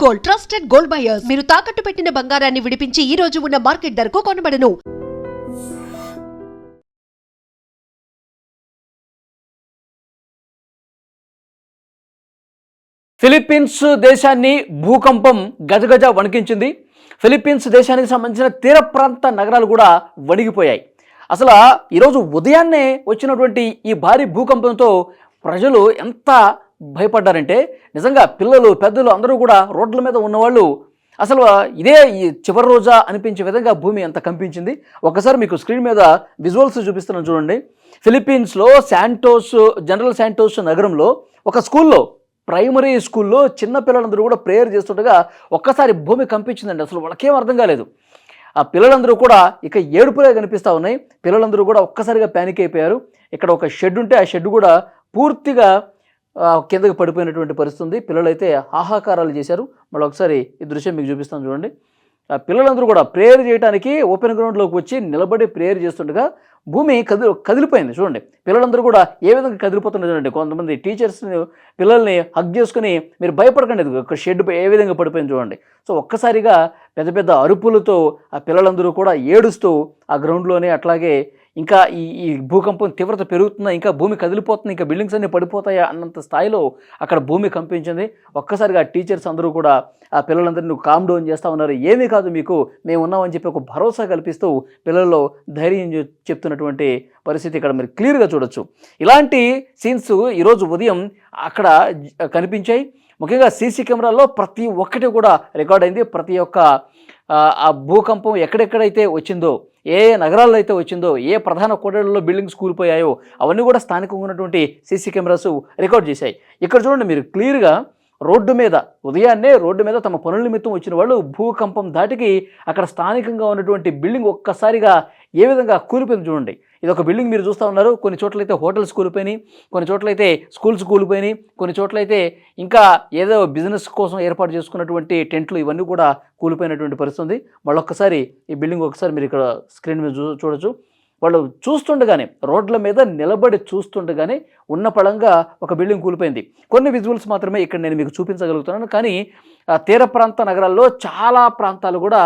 Gold, trusted gold buyers. మీరు తాకట్టు పెట్టిన బంగారాన్ని విడిపించి ఈ రోజు ఉన్న మార్కెట్ ధరకు కొనబడను. ఫిలిప్పీన్స్ దేశాన్ని భూకంపం గజగజ వణికించింది. ఫిలిప్పీన్స్ దేశానికి సంబంధించిన తీర ప్రాంత నగరాలు కూడా వణిగిపోయాయి. అసలు ఈరోజు ఉదయాన్నే వచ్చినటువంటి ఈ భారీ భూకంపంతో ప్రజలు ఎంత భయపడ్డారంటే నిజంగా పిల్లలు పెద్దలు అందరూ కూడా రోడ్ల మీద ఉన్నవాళ్ళు అసలు ఇదే ఈ చివరి రోజా అనిపించే విధంగా భూమి ఎంత కంపించింది. ఒకసారి మీకు స్క్రీన్ మీద విజువల్స్ చూపిస్తున్నాను చూడండి. ఫిలిప్పీన్స్లో జనరల్ శాంటోస్ నగరంలో ఒక స్కూల్లో, ప్రైమరీ స్కూల్లో చిన్న పిల్లలందరూ కూడా ప్రేయర్ చేస్తుండగా ఒక్కసారి భూమి కంపించిందండి. అసలు వాళ్ళకేం అర్థం కాలేదు. ఆ పిల్లలందరూ కూడా ఇక ఏడుపులే కనిపిస్తూ ఉన్నాయి. పిల్లలందరూ కూడా ఒక్కసారిగా ప్యానిక్ అయిపోయారు. ఇక్కడ ఒక షెడ్ ఉంటే ఆ షెడ్ కూడా పూర్తిగా కిందకి పడిపోయినటువంటి పరిస్థితి ఉంది. పిల్లలైతే హాహాకారాలు చేశారు. మళ్ళీ ఒకసారి ఈ దృశ్యం మీకు చూపిస్తాను చూడండి. ఆ పిల్లలందరూ కూడా ప్రేయర్ చేయడానికి ఓపెన్ గ్రౌండ్లోకి వచ్చి నిలబడి ప్రేయర్ చేస్తుండగా భూమి కదిలిపోయింది చూడండి. పిల్లలందరూ కూడా ఏ విధంగా కదిలిపోతున్నారు చూడండి. కొంతమంది టీచర్స్ పిల్లల్ని హగ్ చేసుకుని మీరు భయపడకండి, ఒక షెడ్ ఏ విధంగా పడిపోయింది చూడండి. సో ఒక్కసారిగా పెద్ద పెద్ద అరుపులతో ఆ పిల్లలందరూ కూడా ఏడుస్తూ ఆ గ్రౌండ్లోనే అట్లాగే ఇంకా ఈ భూకంపం తీవ్రత పెరుగుతుందా, ఇంకా భూమి కదిలిపోతుంది, ఇంకా బిల్డింగ్స్ అన్నీ పడిపోతాయా అన్నంత స్థాయిలో అక్కడ భూమి కంపించింది. ఒక్కసారిగా టీచర్స్ అందరూ కూడా ఆ పిల్లలందరినీ కామ్ డౌన్ చేస్తూ ఉన్నారు. ఏమీ కాదు, మీకు మేము ఉన్నామని చెప్పి ఒక భరోసా కల్పిస్తూ పిల్లల్లో ధైర్యం చెప్తున్నటువంటి పరిస్థితి ఇక్కడ మీరు క్లియర్గా చూడొచ్చు. ఇలాంటి సీన్స్ ఈరోజు ఉదయం అక్కడ కనిపించాయి. ముఖ్యంగా సీసీ కెమెరాల్లో ప్రతి ఒక్కటి కూడా రికార్డ్ అయింది. ప్రతి ఒక్క ఆ భూకంపం ఎక్కడెక్కడైతే వచ్చిందో, ఏ నగరాల్లో అయితే వచ్చిందో, ఏ ప్రధాన కూడళ్లలో బిల్డింగ్స్ కూలిపోయాయో అవన్నీ కూడా స్థానికంగా ఉన్నటువంటి సీసీ కెమెరాస్ రికార్డ్ చేశాయి. ఇక్కడ చూడండి మీరు క్లియర్గా ఉదయాన్నే రోడ్డు మీద తమ పనుల నిమిత్తం వచ్చిన వాళ్ళు భూకంపం దాటికి అక్కడ స్థానికంగా ఉన్నటువంటి బిల్డింగ్ ఒక్కసారిగా ఏ విధంగా కూలిపోయింది చూడండి. ఇది ఒక బిల్డింగ్ మీరు చూస్తూ ఉన్నారు. కొన్ని చోట్లయితే హోటల్స్ కూలిపోయినాయి, కొన్ని చోట్లయితే స్కూల్స్ కూలిపోయినాయి, కొన్ని చోట్లయితే ఇంకా ఏదో బిజినెస్ కోసం ఏర్పాటు చేసుకున్నటువంటి టెంట్లు ఇవన్నీ కూడా కూలిపోయినటువంటి పరిస్థితి ఉంది. మళ్ళొక్కసారి ఈ బిల్డింగ్ ఒకసారి మీరు ఇక్కడ స్క్రీన్ మీద చూడొచ్చు. వాళ్ళు చూస్తుండగానే, రోడ్ల మీద నిలబడి చూస్తుండగానే ఉన్న పళంగా ఒక బిల్డింగ్ కూలిపోయింది. కొన్ని విజువల్స్ మాత్రమే ఇక్కడ నేను మీకు చూపించగలుగుతున్నాను. కానీ తీర ప్రాంత నగరాల్లో చాలా ప్రాంతాలు కూడా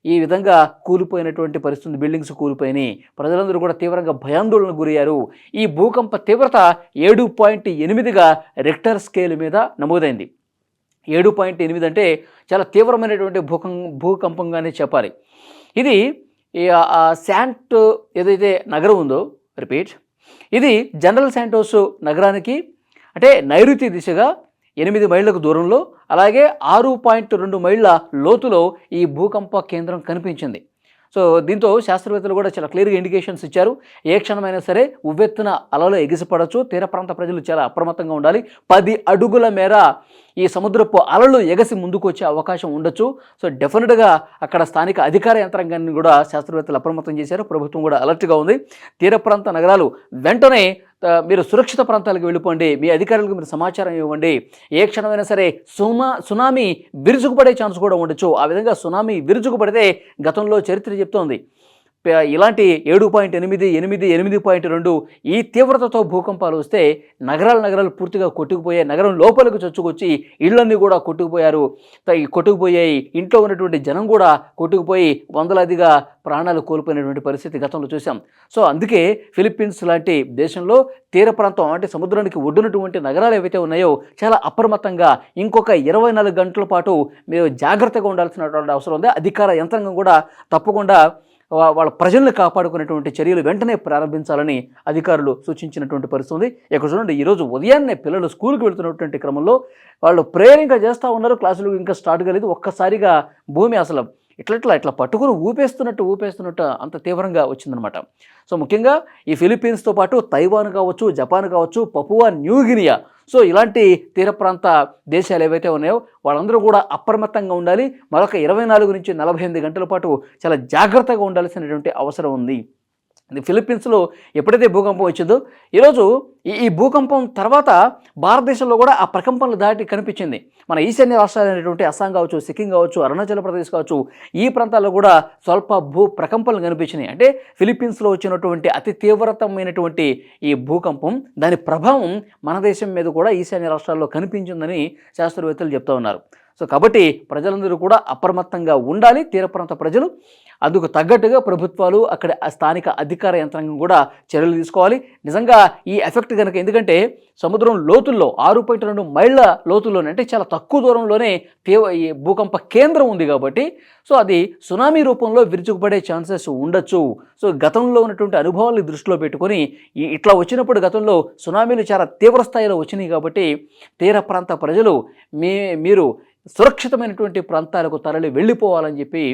ఈ విధంగా కూలిపోయినటువంటి పరిస్థితి, బిల్డింగ్స్ కూలిపోయినాయి. ప్రజలందరూ కూడా తీవ్రంగా భయాందోళనకు గురయ్యారు. ఈ భూకంప తీవ్రత 7.8గా రిక్టర్ స్కేల్ మీద నమోదైంది. 7.8 అంటే చాలా తీవ్రమైనటువంటి భూకంపంగానే చెప్పాలి. ఇది శాంట్ ఏదైతే నగరం ఉందో, ఇది జనరల్ శాంటోస్ నగరానికి అంటే నైరుతి దిశగా 8 మైళ్ళకు దూరంలో, అలాగే 6.2 మైళ్ళ లోతులో ఈ భూకంప కేంద్రం కనిపించింది. సో దీంతో శాస్త్రవేత్తలు కూడా చాలా క్లియర్గా ఇండికేషన్స్ ఇచ్చారు. ఏ క్షణమైనా సరే ఉవ్వెత్తున అలలో ఎగిసిపడవచ్చు. తీర ప్రాంత ప్రజలు చాలా అప్రమత్తంగా ఉండాలి. 10 అడుగుల మేర ఈ సముద్రపు అలలు ఎగసి ముందుకు వచ్చే అవకాశం ఉండొచ్చు. సో డెఫినెట్గా అక్కడ స్థానిక అధికార యంత్రాంగాన్ని కూడా శాస్త్రవేత్తలు అప్రమత్తం చేశారు. ప్రభుత్వం కూడా అలర్ట్గా ఉంది. తీర ప్రాంత నగరాలు వెంటనే మీరు సురక్షిత ప్రాంతాలకు వెళ్ళిపోండి, మీ అధికారులకు మీరు సమాచారం ఇవ్వండి. ఏ క్షణమైనా సరే సునామీ విరుచుకుపడే ఛాన్స్ కూడా ఉండొచ్చు. ఆ విధంగా సునామీ విరుచుకుపడితే గతంలో చరిత్ర చెప్తోంది ఇలాంటి 7.8, 8.2 ఈ తీవ్రతతో భూకంపాలు వస్తే నగరాలు పూర్తిగా కొట్టుకుపోయాయి. నగరం లోపలికి చొచ్చుకొచ్చి ఇళ్లన్నీ కూడా కొట్టుకుపోయాయి. ఇంట్లో ఉన్నటువంటి జనం కూడా కొట్టుకుపోయి వందలాదిగా ప్రాణాలు కోల్పోయినటువంటి పరిస్థితి గతంలో చూసాం. సో అందుకే ఫిలిప్పీన్స్ లాంటి దేశంలో తీర ప్రాంతం అంటే సముద్రానికి ఒడ్డునటువంటి నగరాలు ఏవైతే ఉన్నాయో చాలా అప్రమత్తంగా ఇంకొక 24 గంటల పాటు మీరు జాగ్రత్తగా ఉండాల్సినటువంటి అవసరం ఉంది. అధికార యంత్రాంగం కూడా తప్పకుండా వాళ్ళ ప్రజల్ని కాపాడుకునేటువంటి చర్యలు వెంటనే ప్రారంభించాలని అధికారులు సూచించినటువంటి పరిస్థితి ఉంది. ఇక్కడ చూడండి, ఈరోజు ఉదయాన్నే పిల్లలు స్కూల్కి వెళ్తున్నటువంటి క్రమంలో వాళ్ళు ప్రేయర్ ఇంకా చేస్తూ ఉన్నారు. క్లాసులు ఇంకా స్టార్ట్ కాలేదు. ఒక్కసారిగా భూమి అసలు ఇట్లా పట్టుకుని ఊపేస్తున్నట్టు అంత తీవ్రంగా వచ్చిందనమాట. సో ముఖ్యంగా ఈ ఫిలిప్పీన్స్తో పాటు తైవాన్ కావచ్చు, జపాన్ కావచ్చు, పపువా న్యూగినియా, సో ఇలాంటి తీర ప్రాంత దేశాలు ఏవైతే ఉన్నాయో వాళ్ళందరూ కూడా అప్రమత్తంగా ఉండాలి. మరొక 24 నుంచి 48 గంటల పాటు చాలా జాగ్రత్తగా ఉండాల్సినటువంటి అవసరం ఉంది. ఫిలిప్పీన్స్లో ఎప్పుడైతే భూకంపం వచ్చిందో ఈరోజు ఈ భూకంపం తర్వాత భారతదేశంలో కూడా ఆ ప్రకంపనలు దాటి కనిపించింది. మన ఈశాన్య రాష్ట్రాలైనటువంటి అస్సాం కావచ్చు, సిక్కిం కావచ్చు, అరుణాచల్ ప్రదేశ్ కావచ్చు, ఈ ప్రాంతాల్లో కూడా స్వల్ప ప్రకంపనలు కనిపించినాయి. అంటే ఫిలిప్పీన్స్లో వచ్చినటువంటి అతి తీవ్రతమైనటువంటి ఈ భూకంపం దాని ప్రభావం మన దేశం మీద కూడా ఈశాన్య రాష్ట్రాల్లో కనిపించిందని శాస్త్రవేత్తలు చెప్తూ ఉన్నారు. సో కాబట్టి ప్రజలందరూ కూడా అప్రమత్తంగా ఉండాలి, తీర ప్రాంత ప్రజలు. అందుకు తగ్గట్టుగా ప్రభుత్వాలు, అక్కడ స్థానిక అధికార యంత్రాంగం కూడా చర్యలు తీసుకోవాలి. నిజంగా ఈ ఎఫెక్ట్ కనుక, ఎందుకంటే సముద్రం లోతుల్లో 6.2 మైళ్ళ లోతుల్లోనే, అంటే చాలా తక్కువ దూరంలోనే ఈ భూకంప కేంద్రం ఉంది కాబట్టి సో అది సునామీ రూపంలో విరుచుకుపడే ఛాన్సెస్ ఉండొచ్చు. సో గతంలో ఉన్నటువంటి అనుభవాలను దృష్టిలో పెట్టుకొని ఇట్లా వచ్చినప్పుడు గతంలో సునామీలు చాలా తీవ్ర స్థాయిలో వచ్చినాయి కాబట్టి తీర ప్రాంత ప్రజలు మీరు సురక్షితమైనటువంటి ప్రాంతాలకు తరలి వెళ్ళిపోవాలని చెప్పి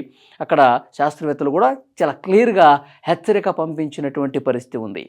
అక్కడ శాస్త్రవేత్తలు కూడా చాలా క్లియర్గా హెచ్చరిక పంపించినటువంటి పరిస్థితి ఉంది.